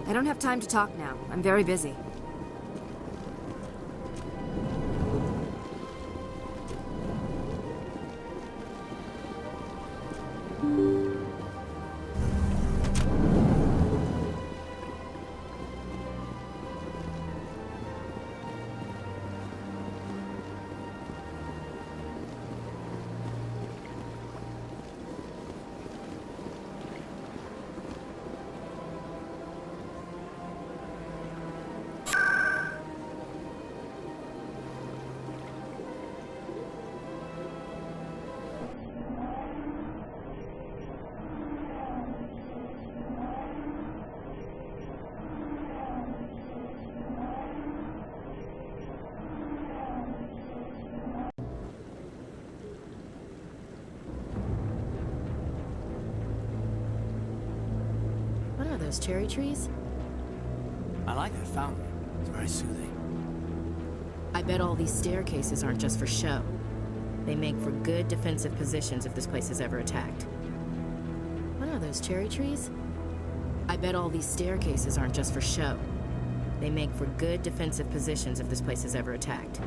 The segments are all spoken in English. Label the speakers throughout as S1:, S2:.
S1: I don't have time to talk now. I'm very busy.
S2: What are those, cherry trees?
S3: I like that fountain. It's very soothing.
S2: I bet all these staircases aren't just for show. They make for good defensive positions if this place is ever attacked. What are those, cherry trees? I bet all these staircases aren't just for show. They make for good defensive positions if this place is ever attacked.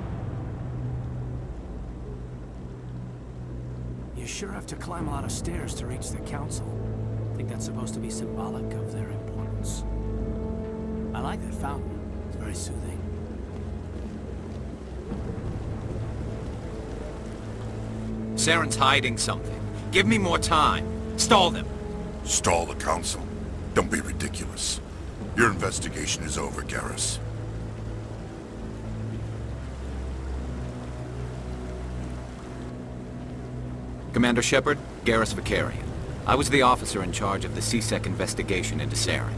S3: You sure have to climb a lot of stairs to reach the council. I think that's supposed to be symbolic of their importance. I like that fountain. It's very soothing.
S4: Saren's hiding something. Give me more time. Stall them.
S5: Stall the council? Don't be ridiculous. Your investigation is over, Garrus.
S4: Commander Shepard, Garrus Vakarian. I was the officer in charge of the C-Sec investigation into Saren.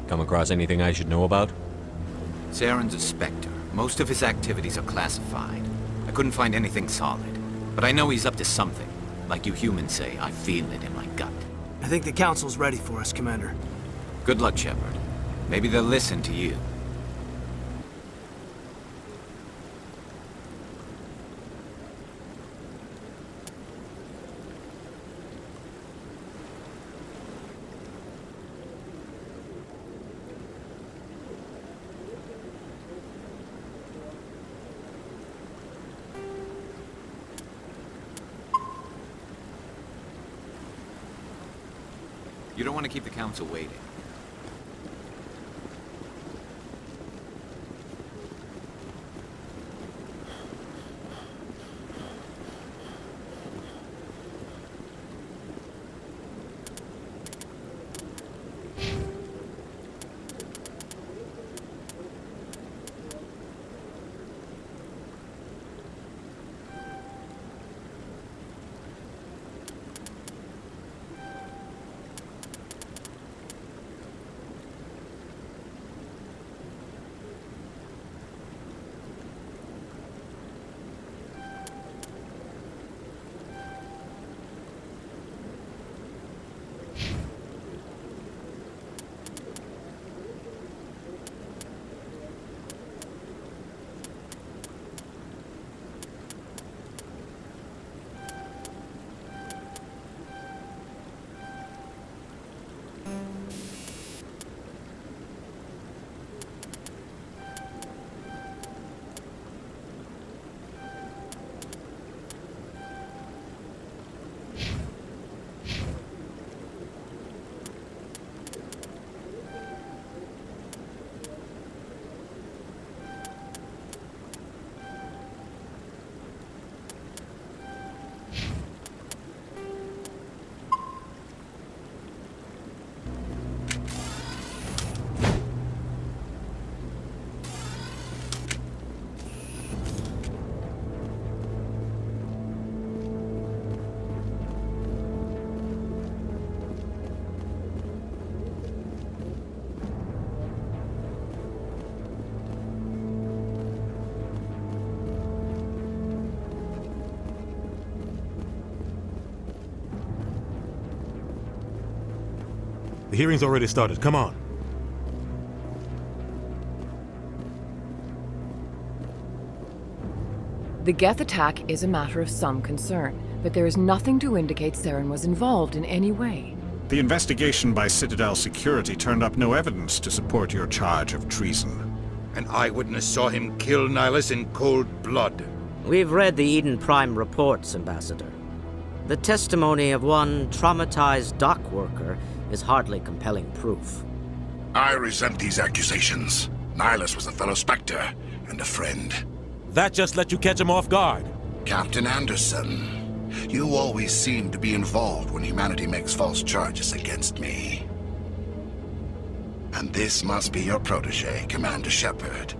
S6: Come across anything I should know about?
S4: Saren's a Spectre. Most of his activities are classified. I couldn't find anything solid. But I know he's up to something. Like you humans say, I feel it in my gut.
S3: I think the council's ready for us, Commander.
S4: Good luck, Shepard. Maybe they'll listen to you. You don't want to keep the council waiting.
S7: The hearing's already started. Come on.
S8: The Geth attack is a matter of some concern, but there is nothing to indicate Saren was involved in any way. The investigation by Citadel Security turned up no evidence to support your charge of treason.
S9: An eyewitness saw him kill Nihilus in cold blood.
S10: We've read the Eden Prime reports, Ambassador. The testimony of one traumatized dock worker is hardly compelling proof.
S5: I resent these accusations. Nihilus was a fellow Spectre and a friend.
S7: That just let you catch him off guard.
S5: Captain Anderson, you always seem to be involved when humanity makes false charges against me. And this must be your protege, Commander Shepard,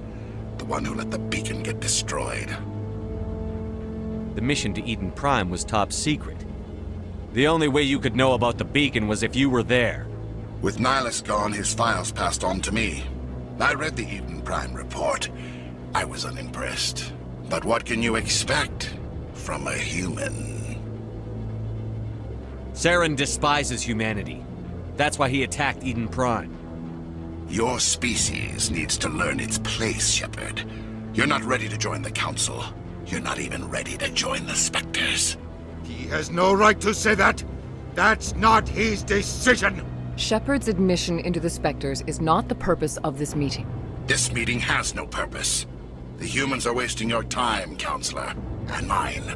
S5: the one who let the beacon get destroyed.
S6: The mission to Eden Prime was top secret. The only way you could know about the beacon was if you were there.
S5: With Nihilus gone, his files passed on to me. I read the Eden Prime report. I was unimpressed. But what can you expect from a human?
S6: Saren despises humanity. That's why he attacked Eden Prime.
S5: Your species needs to learn its place, Shepard. You're not ready to join the Council. You're not even ready to join the Spectres.
S9: He has no right to say that. That's not his decision.
S11: Shepard's admission into the Spectres is not the purpose of this meeting.
S5: This meeting has no purpose. The humans are wasting your time, Counselor, and mine.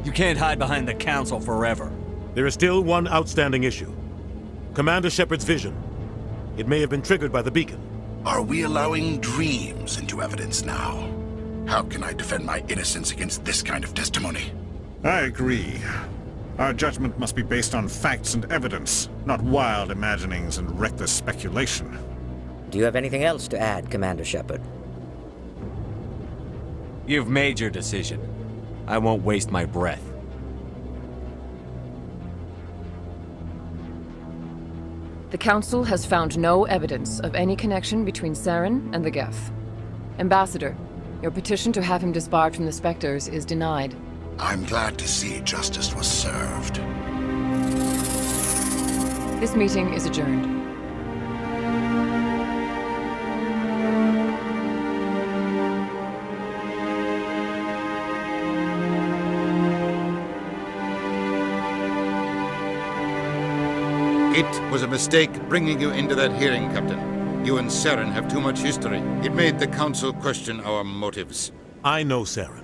S6: You can't hide behind the Council forever.
S7: There is still one outstanding issue. Commander Shepard's vision. It may have been triggered by the beacon.
S5: Are we allowing dreams into evidence now? How can I defend my innocence against this kind of testimony?
S8: I agree. Our judgment must be based on facts and evidence, not wild imaginings and reckless speculation.
S10: Do you have anything else to add, Commander Shepard?
S6: You've made your decision. I won't waste my breath.
S11: The Council has found no evidence of any connection between Saren and the Geth. Ambassador, your petition to have him disbarred from the Spectres is denied.
S5: I'm glad to see justice was served.
S11: This meeting is adjourned.
S9: It was a mistake bringing you into that hearing, Captain. You and Saren have too much history. It made the Council question our motives.
S7: I know Saren.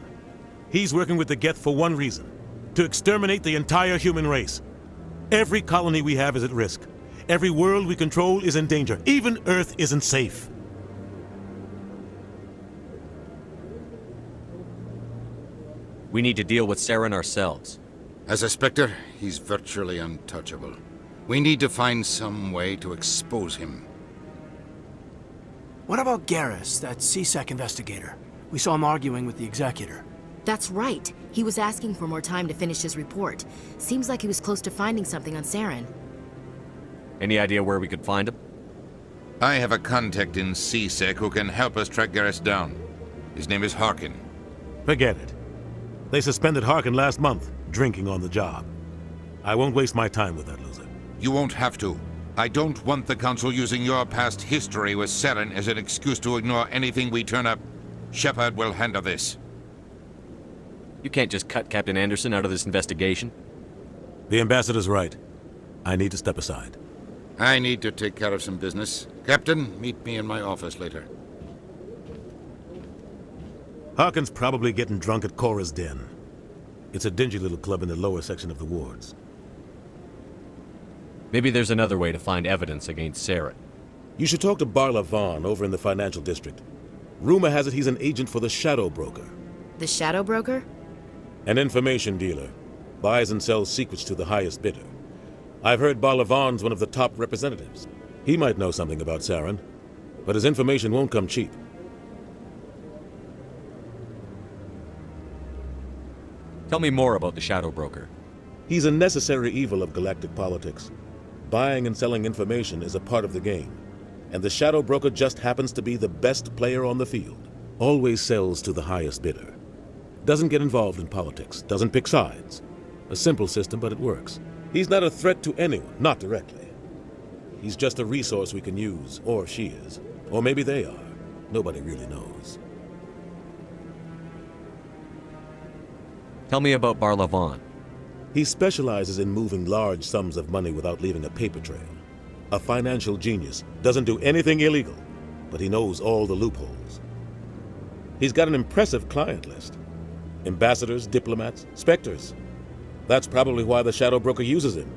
S7: He's working with the Geth for one reason. To exterminate the entire human race. Every colony we have is at risk. Every world we control is in danger. Even Earth isn't safe.
S6: We need to deal with Saren ourselves.
S9: As a Spectre, he's virtually untouchable. We need to find some way to expose him.
S3: What about Garrus, that CSEC investigator? We saw him arguing with the Executor.
S2: That's right. He was asking for more time to finish his report. Seems like he was close to finding something on Saren.
S6: Any idea where we could find him?
S9: I have a contact in CSEC who can help us track Garrus down. His name is Harkin.
S7: Forget it. They suspended Harkin last month, drinking on the job. I won't waste my time with that loser.
S9: You won't have to. I don't want the Council using your past history with Saren as an excuse to ignore anything we turn up. Shepard will handle this.
S6: You can't just cut Captain Anderson out of this investigation.
S7: The Ambassador's right. I need to step aside.
S9: I need to take care of some business. Captain, meet me in my office later.
S7: Harkin's probably getting drunk at Cora's Den. It's a dingy little club in the lower section of the wards.
S6: Maybe there's another way to find evidence against Saren.
S7: You should talk to Barla Vaughn over in the financial district. Rumor has it he's an agent for the Shadow Broker.
S2: The Shadow Broker?
S7: An information dealer. Buys and sells secrets to the highest bidder. I've heard Barla Vaughn's one of the top representatives. He might know something about Saren, but his information won't come cheap.
S6: Tell me more about the Shadow Broker.
S7: He's a necessary evil of galactic politics. Buying and selling information is a part of the game, and the Shadow Broker just happens to be the best player on the field. Always sells to the highest bidder. Doesn't get involved in politics, doesn't pick sides. A simple system, but it works. He's not a threat to anyone, not directly. He's just a resource we can use, or she is. Or maybe they are. Nobody really knows.
S6: Tell me about Barla Vaughn.
S7: He specializes in moving large sums of money without leaving a paper trail. A financial genius, doesn't do anything illegal, but he knows all the loopholes. He's got an impressive client list. Ambassadors, diplomats, specters. That's probably why the Shadow Broker uses him.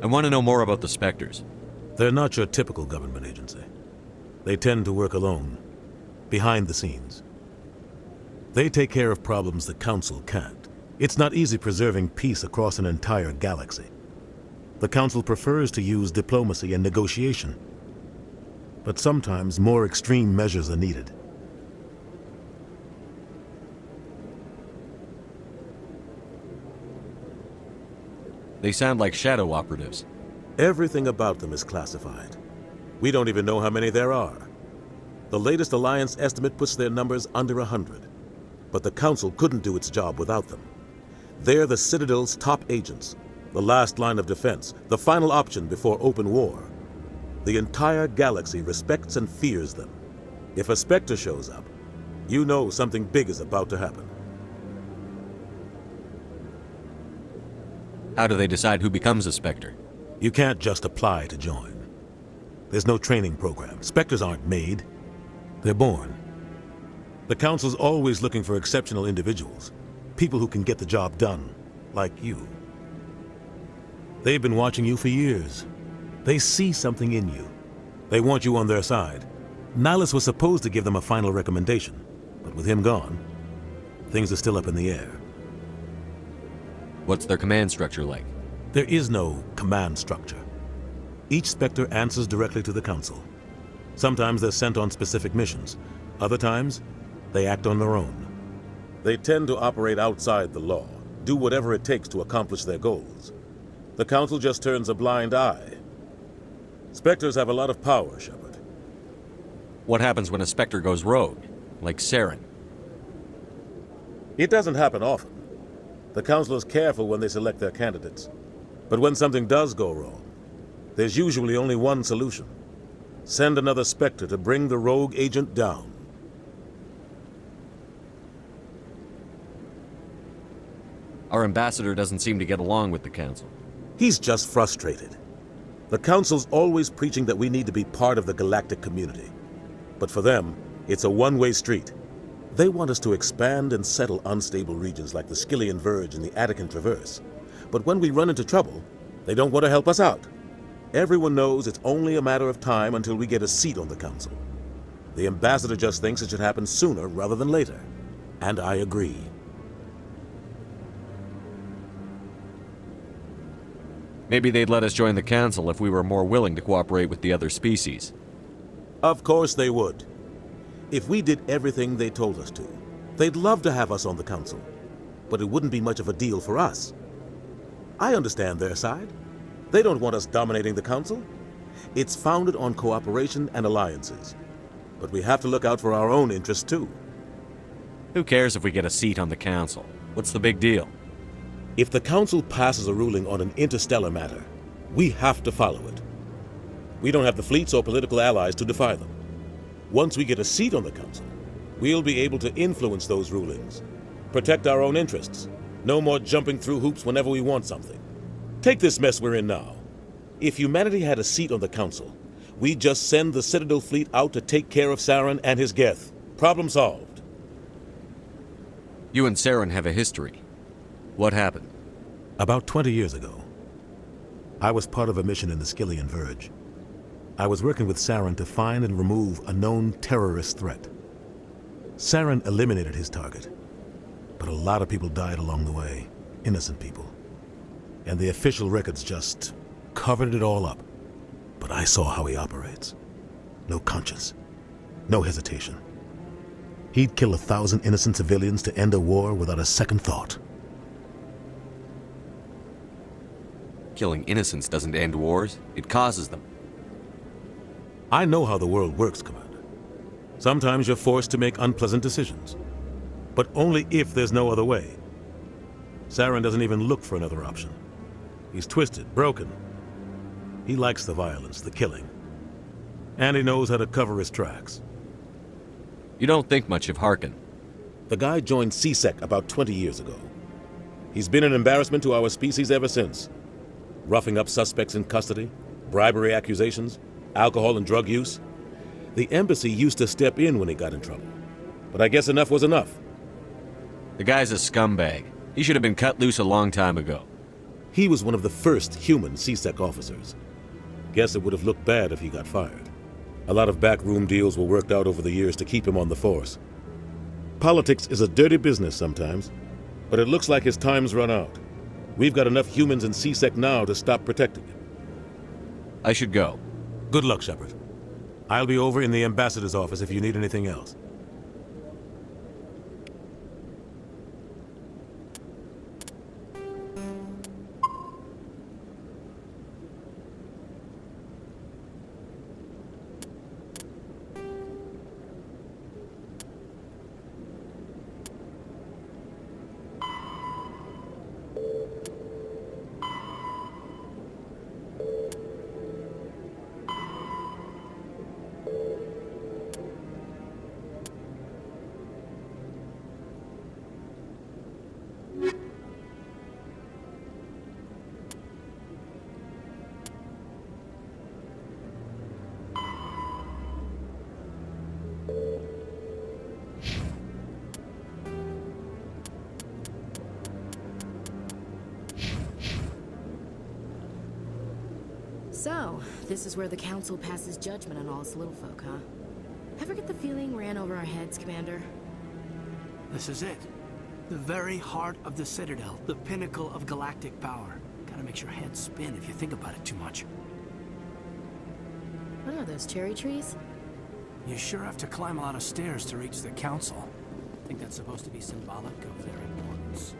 S6: I want to know more about the Spectres.
S7: They're not your typical government agency. They tend to work alone, behind the scenes. They take care of problems the Council can't. It's not easy preserving peace across an entire galaxy. The Council prefers to use diplomacy and negotiation. But sometimes more extreme measures are needed.
S6: They sound like shadow operatives.
S7: Everything about them is classified. We don't even know how many there are. The latest Alliance estimate puts their numbers under 100. But the Council couldn't do its job without them. They're the Citadel's top agents, the last line of defense, the final option before open war. The entire galaxy respects and fears them. If a Spectre shows up, you know something big is about to happen.
S6: How do they decide who becomes a Spectre?
S7: You can't just apply to join. There's no training program. Spectres aren't made. They're born. The Council's always looking for exceptional individuals. People who can get the job done, like you. They've been watching you for years. They see something in you. They want you on their side. Nihilus was supposed to give them a final recommendation, but with him gone, things are still up in the air.
S6: What's their command structure like?
S7: There is no command structure. Each Spectre answers directly to the Council. Sometimes they're sent on specific missions. Other times, they act on their own. They tend to operate outside the law, do whatever it takes to accomplish their goals. The Council just turns a blind eye. Spectres have a lot of power, Shepard.
S6: What happens when a Spectre goes rogue, like Saren?
S7: It doesn't happen often. The Council is careful when they select their candidates. But when something does go wrong, there's usually only one solution. Send another Spectre to bring the rogue agent down.
S6: Our ambassador doesn't seem to get along with the Council.
S7: He's just frustrated. The Council's always preaching that we need to be part of the galactic community. But for them, it's a one-way street. They want us to expand and settle unstable regions like the Skyllian Verge and the Attican Traverse. But when we run into trouble, they don't want to help us out. Everyone knows it's only a matter of time until we get a seat on the Council. The ambassador just thinks it should happen sooner rather than later. And I agree.
S6: Maybe they'd let us join the Council if we were more willing to cooperate with the other species.
S7: Of course they would. If we did everything they told us to, they'd love to have us on the Council. But it wouldn't be much of a deal for us. I understand their side. They don't want us dominating the Council. It's founded on cooperation and alliances. But we have to look out for our own interests too.
S6: Who cares if we get a seat on the Council? What's the big deal?
S7: If the Council passes a ruling on an interstellar matter, we have to follow it. We don't have the fleets or political allies to defy them. Once we get a seat on the Council, we'll be able to influence those rulings, protect our own interests. No more jumping through hoops whenever we want something. Take this mess we're in now. If humanity had a seat on the Council, we'd just send the Citadel fleet out to take care of Saren and his Geth. Problem solved.
S6: You and Saren have a history. What happened?
S7: About 20 years ago, I was part of a mission in the Skyllian Verge. I was working with Saren to find and remove a known terrorist threat. Saren eliminated his target, but a lot of people died along the way, innocent people. And the official records just covered it all up. But I saw how he operates. No conscience, no hesitation. He'd kill 1,000 innocent civilians to end a war without a second thought.
S6: Killing innocents doesn't end wars, it causes them.
S7: I know how the world works, Commander. Sometimes you're forced to make unpleasant decisions. But only if there's no other way. Saren doesn't even look for another option. He's twisted, broken. He likes the violence, the killing. And he knows how to cover his tracks.
S6: You don't think much of Harkin.
S7: The guy joined C-Sec about 20 years ago. He's been an embarrassment to our species ever since. Roughing up suspects in custody, bribery accusations, alcohol and drug use. The embassy used to step in when he got in trouble. But I guess enough was enough.
S6: The guy's a scumbag. He should have been cut loose a long time ago.
S7: He was one of the first human C-Sec officers. Guess it would have looked bad if he got fired. A lot of backroom deals were worked out over the years to keep him on the force. Politics is a dirty business sometimes, but it looks like his time's run out. We've got enough humans in C-Sec now to stop protecting him.
S6: I should go.
S7: Good luck, Shepard. I'll be over in the ambassador's office if you need anything else.
S2: So, this is where the Council passes judgment on all us little folk, huh? Ever get the feeling ran over our heads, Commander?
S3: This is it. The very heart of the Citadel, the pinnacle of galactic power. Kinda makes your head spin if you think about it too much.
S2: What are those, cherry trees?
S3: You sure have to climb a lot of stairs to reach the Council. I think that's supposed to be symbolic of their importance.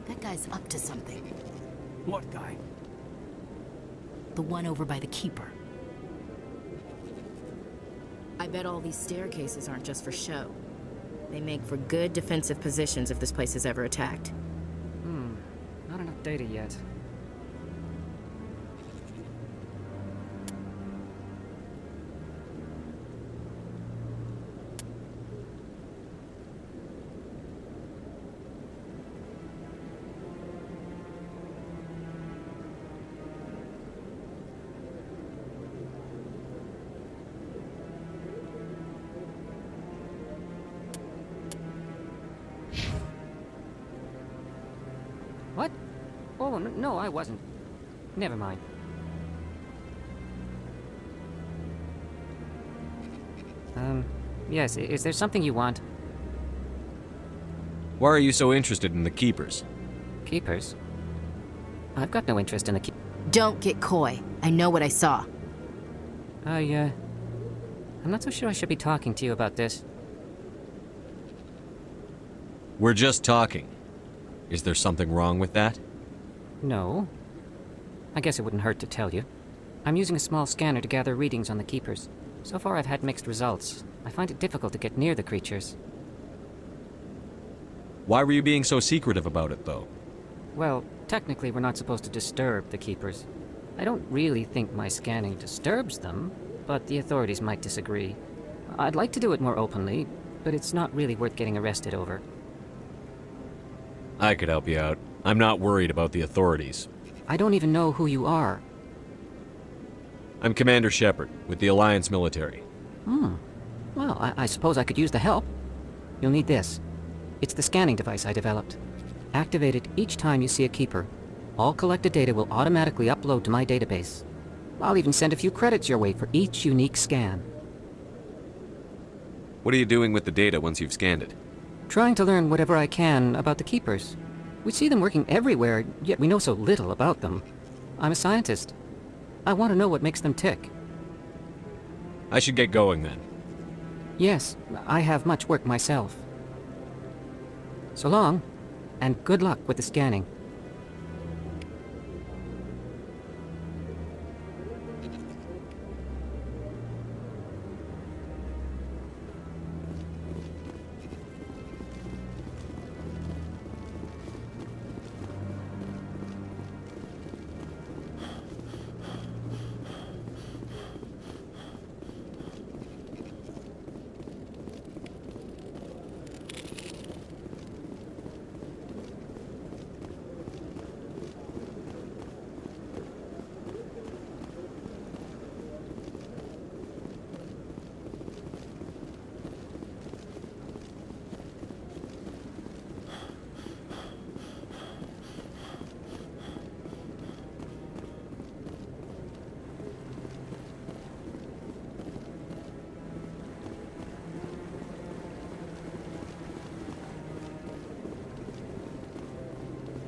S2: That guy's up to something.
S3: What guy?
S2: The one over by the Keeper. I bet all these staircases aren't just for show. They make for good defensive positions if this place is ever attacked.
S12: Not enough data yet. What? Oh, no, I wasn't. Never mind. Yes, is there something you want?
S6: Why are you so interested in the Keepers?
S12: Keepers? I've got no interest in the
S2: Don't get coy. I know what I saw.
S12: I'm not so sure I should be talking to you about this.
S6: We're just talking. Is there something wrong with that?
S12: No. I guess it wouldn't hurt to tell you. I'm using a small scanner to gather readings on the Keepers. So far I've had mixed results. I find it difficult to get near the creatures.
S6: Why were you being so secretive about it, though?
S12: Well, technically we're not supposed to disturb the Keepers. I don't really think my scanning disturbs them, but the authorities might disagree. I'd like to do it more openly, but it's not really worth getting arrested over.
S6: I could help you out. I'm not worried about the authorities.
S12: I don't even know who you are.
S6: I'm Commander Shepard, with the Alliance military.
S12: Well, I suppose I could use the help. You'll need this. It's the scanning device I developed. Activate it each time you see a Keeper. All collected data will automatically upload to my database. I'll even send a few credits your way for each unique scan.
S6: What are you doing with the data once you've scanned it?
S12: Trying to learn whatever I can about the Keepers. We see them working everywhere, yet we know so little about them. I'm a scientist. I want to know what makes them tick.
S6: I should get going then.
S12: Yes, I have much work myself. So long, and good luck with the scanning.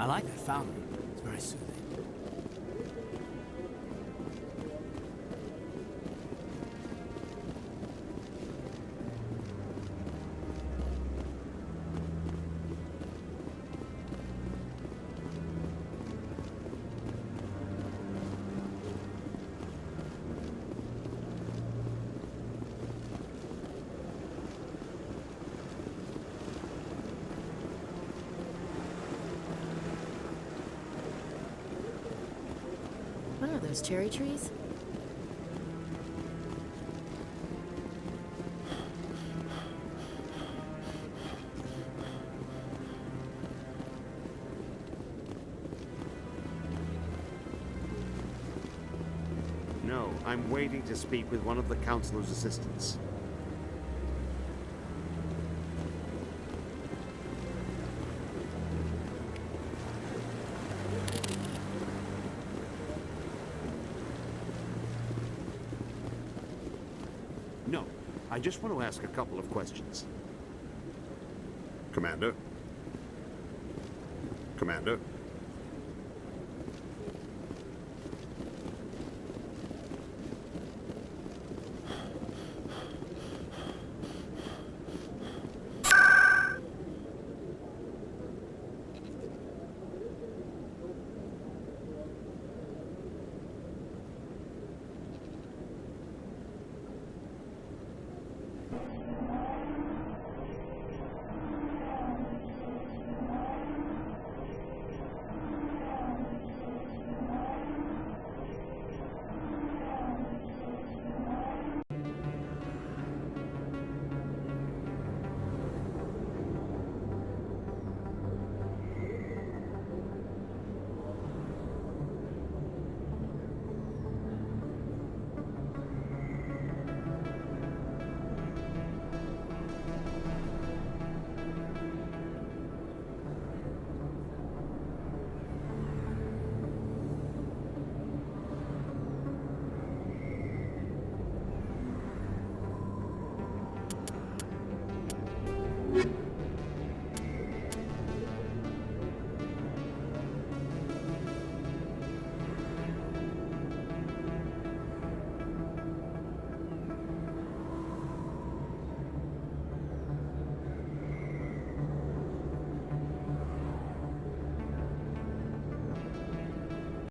S3: I like that fountain. It's very soothing.
S2: What are those cherry trees?
S13: No, I'm waiting to speak with one of the Councilor's assistants. No, I just want to ask a couple of questions. Commander? Commander? you